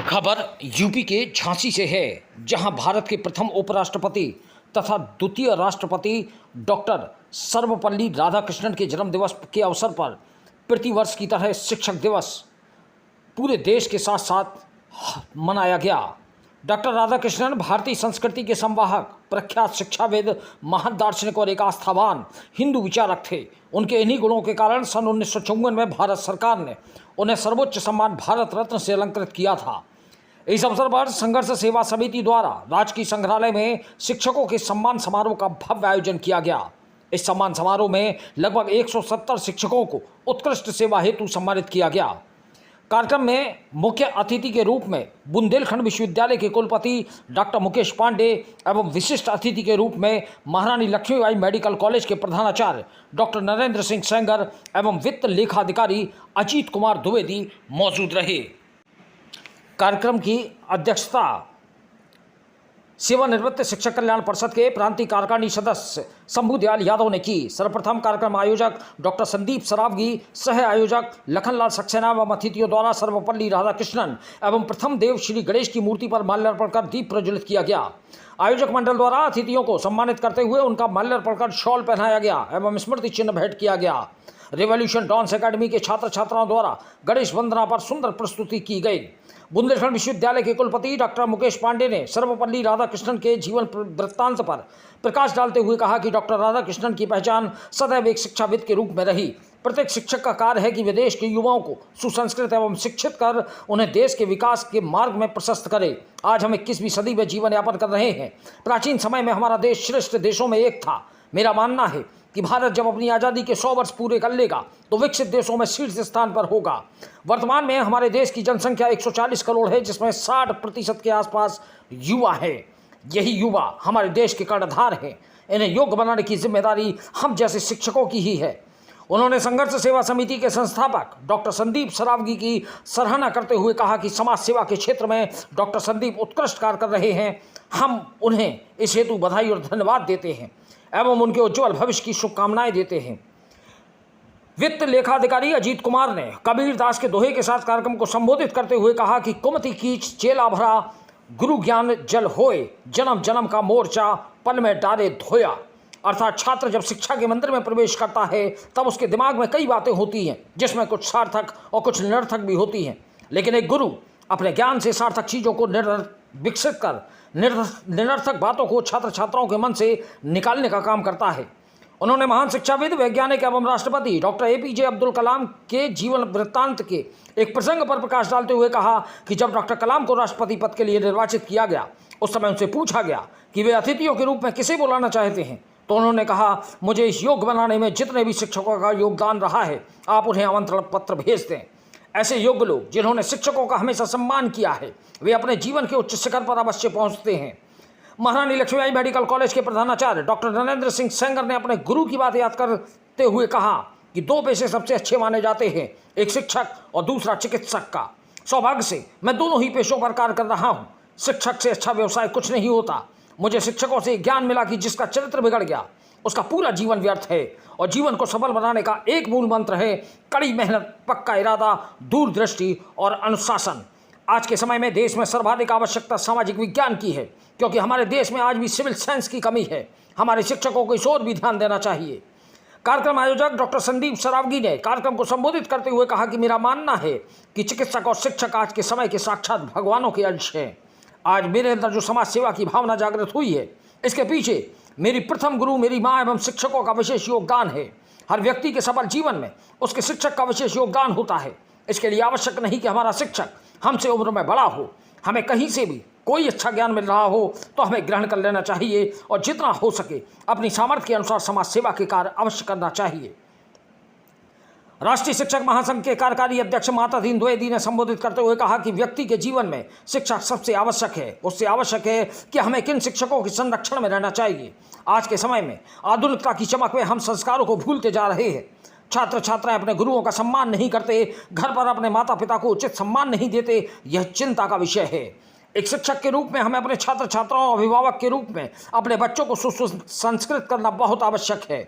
खबर यूपी के झांसी से है, जहां भारत के प्रथम उपराष्ट्रपति तथा द्वितीय राष्ट्रपति डॉक्टर सर्वपल्ली राधाकृष्णन के जन्म दिवस के अवसर पर प्रतिवर्ष की तरह शिक्षक दिवस पूरे देश के साथ साथ मनाया गया। डॉक्टर राधाकृष्णन भारतीय संस्कृति के संवाहक, प्रख्यात शिक्षाविद, महान दार्शनिक और एक आस्थावान हिंदू विचारक थे। उनके इन्हीं गुणों के कारण सन 1954 में भारत सरकार ने उन्हें सर्वोच्च सम्मान भारत रत्न से अलंकृत किया था। इस अवसर पर संघर्ष सेवा समिति द्वारा राजकीय संग्रहालय में शिक्षकों के सम्मान समारोह का भव्य आयोजन किया गया। इस सम्मान समारोह में लगभग 170 शिक्षकों को उत्कृष्ट सेवा हेतु सम्मानित किया गया। कार्यक्रम में मुख्य अतिथि के रूप में बुंदेलखंड विश्वविद्यालय के कुलपति डॉक्टर मुकेश पांडे एवं विशिष्ट अतिथि के रूप में महारानी लक्ष्मीबाई मेडिकल कॉलेज के प्रधानाचार्य डॉक्टर नरेंद्र सिंह सेंगर एवं वित्त लेखाधिकारी अजीत कुमार द्विवेदी मौजूद रहे। कार्यक्रम की अध्यक्षता सेवानिवृत्त शिक्षक कल्याण परिषद के प्रांतीय कार्यकारिणी सदस्य शंभू दयाल यादव ने की। सर्वप्रथम कार्यक्रम आयोजक डॉक्टर संदीप सरावगी, सह आयोजक लखनलाल सक्सेना एवं अतिथियों द्वारा सर्वपल्ली राधाकृष्णन एवं प्रथम देव श्री गणेश की मूर्ति पर माल्यार्पण कर दीप प्रज्वलित किया गया। आयोजक मंडल द्वारा अतिथियों को सम्मानित करते हुए उनका माल्यार्पण कर शॉल पहनाया गया एवं स्मृति चिन्ह भेंट किया गया। रेवोल्यूशन डांस अकेडमी के छात्र छात्राओं द्वारा गणेश वंदना पर सुंदर प्रस्तुति की गई। बुंदेलखंड विश्वविद्यालय के कुलपति डॉक्टर मुकेश पांडे ने सर्वपल्ली राधाकृष्णन के जीवन वृत्तांत पर प्रकाश डालते हुए कहा कि डॉक्टर राधाकृष्णन की पहचान सदैव एक शिक्षाविद के रूप में रही। प्रत्येक शिक्षक का कार्य है कि वे देश के युवाओं को सुसंस्कृत एवं शिक्षित कर उन्हें देश के विकास के मार्ग में प्रशस्त करे। आज हम 21वीं सदी में जीवन यापन कर रहे हैं। प्राचीन समय में हमारा देश श्रेष्ठ देशों में एक था। मेरा मानना है कि भारत जब अपनी आज़ादी के 100 वर्ष पूरे कर लेगा तो विकसित देशों में शीर्ष स्थान पर होगा। वर्तमान में हमारे देश की जनसंख्या 140 करोड़ है, जिसमें 60% के आसपास युवा है। यही युवा हमारे देश के कर्णधार हैं। इन्हें योग्य बनाने की जिम्मेदारी हम जैसे शिक्षकों की ही है। उन्होंने संघर्ष सेवा समिति के संस्थापक डॉक्टर संदीप सरावगी की सराहना करते हुए कहा कि समाज सेवा के क्षेत्र में डॉक्टर संदीप उत्कृष्ट कार्य कर रहे हैं। हम उन्हें इस हेतु बधाई और धन्यवाद देते हैं एवं उनके उज्जवल भविष्य की शुभकामनाएं देते हैं। वित्त लेखाधिकारी अजीत कुमार ने कबीर दास के दोहे के साथ कार्यक्रम को संबोधित करते हुए कहा कि कुमति कीच चेला भरा, गुरु ज्ञान जल होए, जन्म जन्म का मोर्चा पल में डारे धोया। अर्थात छात्र जब शिक्षा के मंदिर में प्रवेश करता है तब उसके दिमाग में कई बातें होती हैं, जिसमें कुछ सार्थक और कुछ निरर्थक भी होती हैं। लेकिन एक गुरु अपने ज्ञान से सार्थक चीज़ों को विकसित कर निरर्थक बातों को छात्र छात्राओं के मन से निकालने का काम करता है। उन्होंने महान शिक्षाविद, वैज्ञानिक एवं राष्ट्रपति डॉक्टर एपीजे अब्दुल कलाम के जीवन वृत्तांत के एक प्रसंग पर प्रकाश डालते हुए कहा कि जब डॉक्टर कलाम को राष्ट्रपति पद के लिए निर्वाचित किया गया, उस समय उनसे पूछा गया कि वे अतिथियों के रूप में किसे बुलाना चाहते हैं, तो उन्होंने कहा, मुझे इस योग बनाने में जितने भी शिक्षकों का योगदान रहा है, आप उन्हें आमंत्रण पत्र भेज दें। ऐसे योग्य लोग जिन्होंने शिक्षकों का हमेशा सम्मान किया है, वे अपने जीवन के उच्च शिखर पर अवश्य पहुंचते हैं। महारानी लक्ष्मीबाई मेडिकल कॉलेज के प्रधानाचार्य डॉक्टर नरेंद्र सिंह सेंगर ने अपने गुरु की बात याद करते हुए कहा कि 2 पेशे सबसे अच्छे माने जाते हैं, एक शिक्षक और दूसरा चिकित्सक का। सौभाग्य से मैं दोनों ही पेशों पर कार्य कर रहा हूँ। शिक्षक से अच्छा व्यवसाय कुछ नहीं होता। मुझे शिक्षकों से ज्ञान मिला कि जिसका चरित्र बिगड़ गया उसका पूरा जीवन व्यर्थ है, और जीवन को सफल बनाने का एक मूल मंत्र है कड़ी मेहनत, पक्का इरादा, दूरदृष्टि और अनुशासन। आज के समय में देश में सर्वाधिक आवश्यकता सामाजिक विज्ञान की है, क्योंकि हमारे देश में आज भी सिविल साइंस की कमी है। हमारे शिक्षकों को इस ओर भी ध्यान देना चाहिए। कार्यक्रम आयोजक डॉक्टर संदीप सरावगी ने कार्यक्रम को संबोधित करते हुए कहा कि मेरा मानना है कि चिकित्सक और शिक्षक आज के समय के साक्षात भगवानों के अंश हैं। आज मेरे अंदर जो समाज सेवा की भावना जागृत हुई है, इसके पीछे मेरी प्रथम गुरु, मेरी माँ एवं शिक्षकों का विशेष योगदान है। हर व्यक्ति के सफल जीवन में उसके शिक्षक का विशेष योगदान होता है। इसके लिए आवश्यक नहीं कि हमारा शिक्षक हमसे उम्र में बड़ा हो। हमें कहीं से भी कोई अच्छा ज्ञान मिल रहा हो तो हमें ग्रहण कर लेना चाहिए और जितना हो सके अपनी सामर्थ्य के अनुसार समाज सेवा के कार्य अवश्य करना चाहिए। राष्ट्रीय शिक्षक महासंघ के कार्यकारी अध्यक्ष माता दीन द्विवेदी ने संबोधित करते हुए कहा कि व्यक्ति के जीवन में शिक्षा सबसे आवश्यक है। उससे आवश्यक है कि हमें किन शिक्षकों के संरक्षण में रहना चाहिए। आज के समय में आधुनिकता की चमक में हम संस्कारों को भूलते जा रहे हैं। छात्र छात्राएं अपने गुरुओं का सम्मान नहीं करते, घर पर अपने माता पिता को उचित सम्मान नहीं देते। यह चिंता का विषय है। एक शिक्षक के रूप में हमें अपने छात्र छात्राओं, अभिभावक के रूप में अपने बच्चों को सुसंस्कृत करना बहुत आवश्यक है।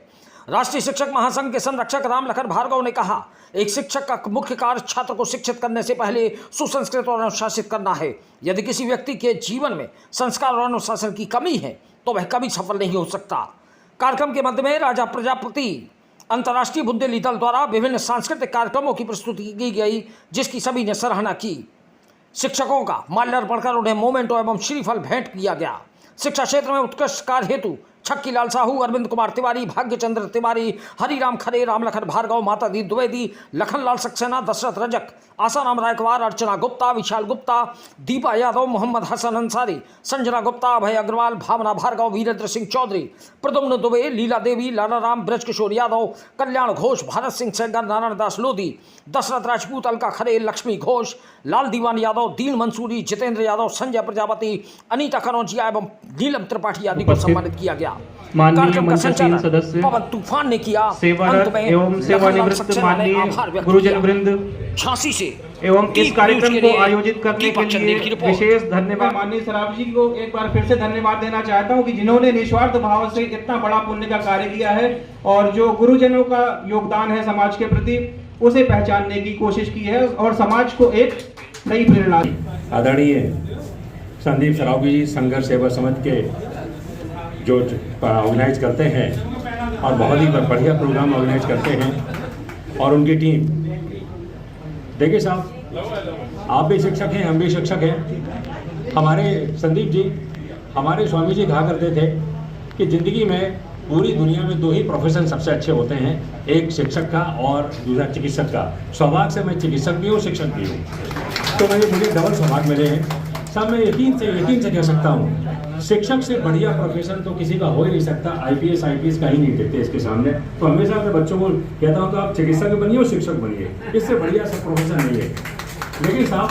राष्ट्रीय शिक्षक महासंघ के संरक्षक रामलखन भार्गव ने कहा, एक शिक्षक का मुख्य कार्य छात्र को शिक्षित करने से पहले सुसंस्कृत और अनुशासित करना है। यदि किसी व्यक्ति के जीवन में संस्कार और अनुशासन की कमी है तो वह कभी सफल नहीं हो सकता। कार्यक्रम के मध्य में राजा प्रजापति अंतर्राष्ट्रीय बुंदेली दल द्वारा विभिन्न सांस्कृतिक कार्यक्रमों की प्रस्तुति की गई, जिसकी सभी ने सराहना की। शिक्षकों का माल्यार्पण कर उन्हें मोमेंटो एवं श्रीफल भेंट किया गया। शिक्षा क्षेत्र में उत्कृष्ट कार्य हेतु छक्कीलाल साहू, अरविंद कुमार तिवारी, भाग्यचंद्र तिवारी, हरिराम खरे, रामलखन भार्गव, माता दी द्विवेदी, लखनलाल सक्सेना, दशरथ रजक, आसाराम रायकवार, अर्चना गुप्ता, विशाल गुप्ता, दीपा यादव, मोहम्मद हसन अंसारी, संजना गुप्ता, अभय अग्रवाल, भावना भार्गव, वीरेंद्र सिंह चौधरी, प्रद्युम्न दुबे, लीला देवी, लाला राम, ब्रजकिशोर यादव, कल्याण घोष, भारत सिंह सहगल, नारायण दास लोधी, दशरथ राजपूत, अलका खरे, लक्ष्मी घोष, लाल दीवान यादव, दीन मंसूरी, जितेंद्र यादव, संजय प्रजापति, अनीता कनौजिया एवं नीलम त्रिपाठी आदि को सम्मानित किया गया। माननीय मंचासीन सदस्य, पवन तूफान ने किया। सेवारत एवं सेवानिवृत्त माननीय गुरुजन वृंद झांसी से एवं इस कार्यक्रम को आयोजित करने के लिए विशेष धन्यवाद। माननीय सराफ जी को एक बार फिर से धन्यवाद देना चाहता हूं कि जिन्होंने निस्वार्थ भाव से इतना बड़ा पुण्य का कार्य किया है और जो गुरुजनों का योगदान है समाज के प्रति उसे पहचानने की कोशिश की है और समाज को एक नई प्रेरणा दी। आदरणीय संदीप सरावगी जी संघर्ष सेवा समिति के जो ऑर्गेनाइज करते हैं और बहुत ही बढ़िया प्रोग्राम ऑर्गेनाइज करते हैं और उनकी टीम। देखिए साहब, आप भी शिक्षक हैं, हम भी शिक्षक हैं। हमारे संदीप जी, हमारे स्वामी जी कहा करते थे कि ज़िंदगी में पूरी दुनिया में दो ही प्रोफेशन सबसे अच्छे होते हैं, एक शिक्षक का और दूसरा चिकित्सक का। सौभाग्य से मैं चिकित्सक भी हूँ, शिक्षक भी हूँ, तो मुझे डबल सौभाग्य मिले हैं। सब मैं यकीन से कह सकता हूँ, शिक्षक से बढ़िया प्रोफेशन तो किसी का हो ही नहीं सकता। आईपीएस का ही नहीं देते इसके सामने। तो हमेशा अपने बच्चों को कहता हूँ तो आप चिकित्सक बनिए और शिक्षक बनिए, इससे बढ़िया सब प्रोफेशन नहीं है। लेकिन साहब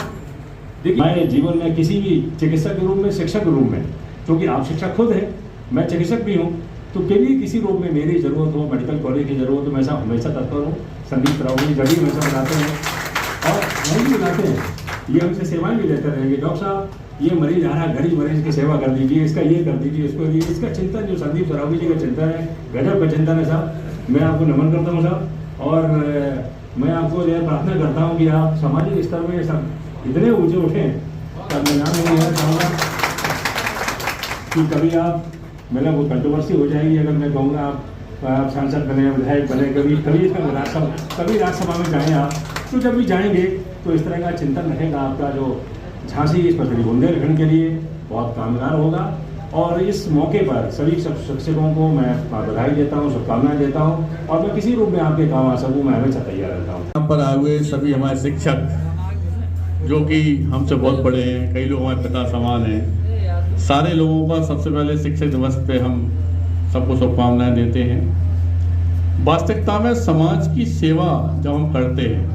देखिए, मैं जीवन में किसी भी चिकित्सक के रूप में, शिक्षक के रूप में, क्योंकि आप शिक्षक खुद हैं, मैं चिकित्सक भी हूँ, तो कभी किसी रूप में मेरी ज़रूरत हो, मेडिकल कॉलेज की ज़रूरत हो, मैं हमेशा तत्पर हूँ। संदीप सरावगी जब भी हमेशा बताते हैं और वही भी बताते हैं, ये हमसे सेवाएं भी लेते रहेंगे। डॉक्टर साहब, ये मरीज आ रहा है, गरीब मरीज की सेवा कर दीजिए, इसका ये कर दीजिए, इसको ये, इसका चिंतन जो संदीप सरावगी जी का चिंतन है, गजब का चिंतन है साहब। मैं आपको नमन करता हूँ साहब और मैं आपको यह प्रार्थना करता हूँ कि आप सामाजिक स्तर में सब इतने ऊंचे उठें तब मैं नाम नहीं चाहूँगा कि कभी आप मेरा वो कंट्रोवर्सी हो जाएगी अगर मैं कहूँगा आप सांसद बने, विधायक बने, कभी राज्यसभा में जाएँ आप, तो जब भी जाएंगे तो इस तरह का चिंतन रहेगा आपका, जो झांसी स्पेशली बुंदेलखंड के लिए बहुत कामगार होगा। और इस मौके पर सभी शिक्षकों को मैं बधाई देता हूँ, शुभकामनाएं देता हूँ और मैं किसी रूप में आपके काम आ सकूँ, मैं हमेशा तैयार रहता हूँ। यहाँ पर आए हुए सभी हमारे शिक्षक जो कि हमसे बहुत बड़े हैं, कई लोग हमारे पिता समान हैं, सारे लोगों का सबसे पहले शिक्षक दिवस पे हम सबको शुभकामनाएं देते हैं। वास्तविकता में समाज की सेवा जब हम करते हैं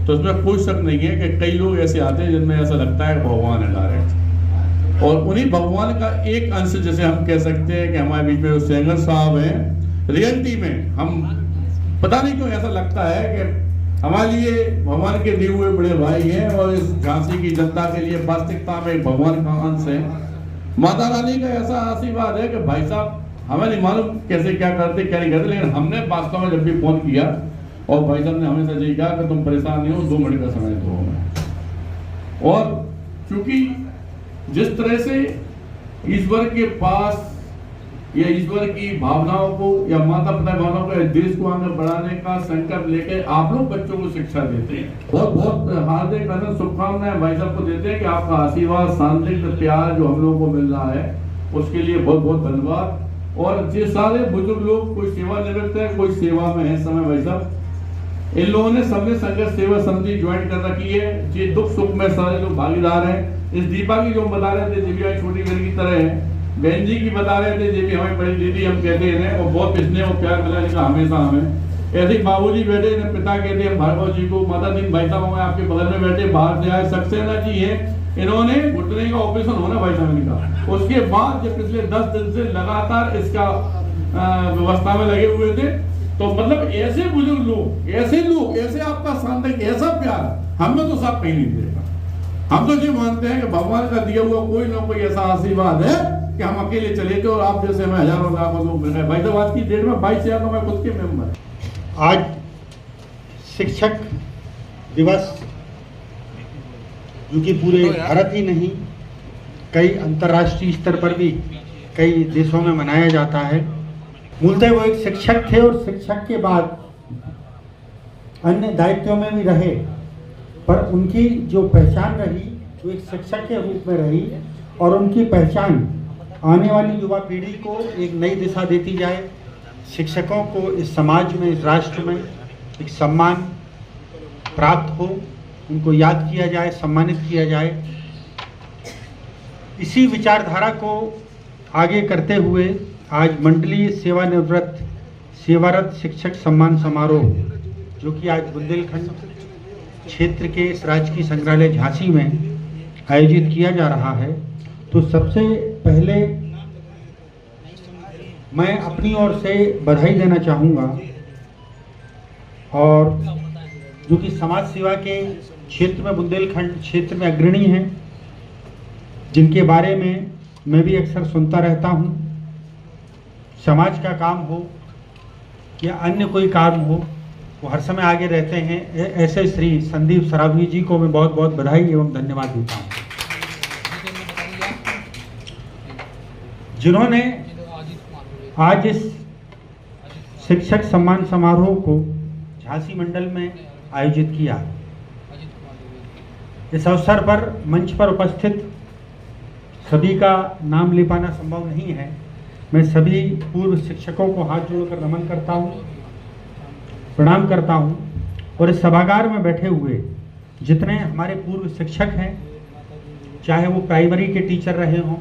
तो उसमें कोई शक नहीं है कि कई लोग ऐसे आते हैं जिनमें ऐसा लगता है भगवान है डायरेक्ट, और उन्हीं भगवान का एक अंश जैसे हम कह सकते हैं कि हमारे बीच में सेंगर साहब हैं। रियलिटी में हम पता नहीं क्यों ऐसा लगता है कि हमारे लिए भगवान के दिए हुए बड़े भाई हैं और इस झांसी की जनता के लिए वास्तविकता में भगवान का अंश है। माता रानी का ऐसा आशीर्वाद है कि भाई साहब हमें नहीं मालूम कैसे क्या करते क्या नहीं करते, लेकिन हमने वास्तव में जब भी फोन किया और भाई साहब ने हमेशा यही कहा कि तुम परेशान नहीं हो, 2 मिनट का समय दो हमें। और क्योंकि जिस तरह से ईश्वर के पास या ईश्वर की भावनाओं को या माता पिता भावनाओं को देश को आगे बढ़ाने का संकल्प लेकर आप लोग बच्चों को शिक्षा देते हैं, बहुत बहुत हार्दिक शुभकामनाएं भाई साहब को देते हैं कि आपका आशीर्वाद, शांति, प्यार जो हम लोगों को मिल रहा है उसके लिए बहुत बहुत धन्यवाद। और ये सारे बुजुर्ग लोग, कोई सेवानिवृत्त है, कोई सेवा में है समय भाई साहब, इन लोगों ने सबने संघर्ष सेवा समिति ज्वाइन कर रखी है। ये दुख सुख में सारे लोग भागीदार हैं। इस दीपा की जो बता रहे थे, दिव्या छोटी बहन की तरह है, बहन जी की बता रहे थे, देवी हमें बड़ी दीदी हम कहते हैं और बहुत स्नेह और प्यार मिला इनका हमेशा हमें। ऐसे बाबूजी बैठे, पिता कहते हैं भार्गव जी को, माता दिन भाई साहब हमें आपके बगल में बैठे, बाहर से आए सक्सेना जी है, इन्होंने घुटने का ऑपरेशन होना भाई साहब इनका, उसके बाद जब पिछले 10 दिन से लगातार इसका व्यवस्था में लगे हुए थे। तो मतलब ऐसे बुजुर्ग लोग, ऐसे आपका शानदार, ऐसा प्यार हमें तो सब कहीं नहीं देगा। हम तो ये मानते हैं कि भगवान का दिया हुआ कोई ना कोई ऐसा आशीर्वाद है कि हम अकेले चले गए और आप जैसे हमें हजारों लाखों लोग मिल गए। भाई तो आज की डेट में 22,000 तो मैं खुद के मेंबर। आज शिक्षक दिवस जो कि पूरे भारत ही नहीं कई अंतर्राष्ट्रीय स्तर पर भी कई देशों में मनाया जाता है। मूलतः वो एक शिक्षक थे और शिक्षक के बाद अन्य दायित्वों में भी रहे, पर उनकी जो पहचान रही वो एक शिक्षक के रूप में रही और उनकी पहचान आने वाली युवा पीढ़ी को एक नई दिशा देती जाए। शिक्षकों को इस समाज में, इस राष्ट्र में एक सम्मान प्राप्त हो, उनको याद किया जाए, सम्मानित किया जाए। इसी विचारधारा को आगे करते हुए आज मंडलीय सेवानिवृत्त सेवारत शिक्षक सम्मान समारोह जो कि आज बुंदेलखंड क्षेत्र के इस राजकीय संग्रहालय झांसी में आयोजित किया जा रहा है, तो सबसे पहले मैं अपनी ओर से बधाई देना चाहूँगा और जो कि समाज सेवा के क्षेत्र में बुंदेलखंड क्षेत्र में अग्रणी हैं, जिनके बारे में मैं भी अक्सर सुनता रहता हूँ। समाज का काम हो या अन्य कोई काम हो, वो हर समय आगे रहते हैं। ऐसे श्री संदीप सरावगी जी को मैं बहुत बहुत बधाई एवं धन्यवाद देता हूँ, जिन्होंने आज इस शिक्षक सम्मान समारोह को झांसी मंडल में आयोजित किया। इस अवसर पर मंच पर उपस्थित सभी का नाम ले पाना संभव नहीं है। मैं सभी पूर्व शिक्षकों को हाथ जोड़कर नमन करता हूँ, प्रणाम करता हूँ और इस सभागार में बैठे हुए जितने हमारे पूर्व शिक्षक हैं, चाहे वो प्राइमरी के टीचर रहे हों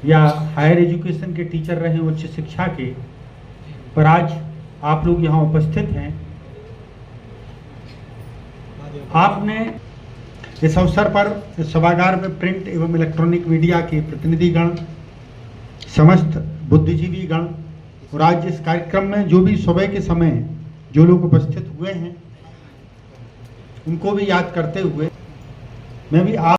या हायर एजुकेशन के टीचर रहे हों, उच्च शिक्षा के, पर आज आप लोग यहाँ उपस्थित हैं। आपने इस अवसर पर इस सभागार में प्रिंट एवं इलेक्ट्रॉनिक मीडिया के प्रतिनिधिगण, समस्त बुद्धिजीवी गण और आज इस कार्यक्रम में जो भी सुबह के समय जो लोग उपस्थित हुए हैं, उनको भी याद करते हुए मैं भी आप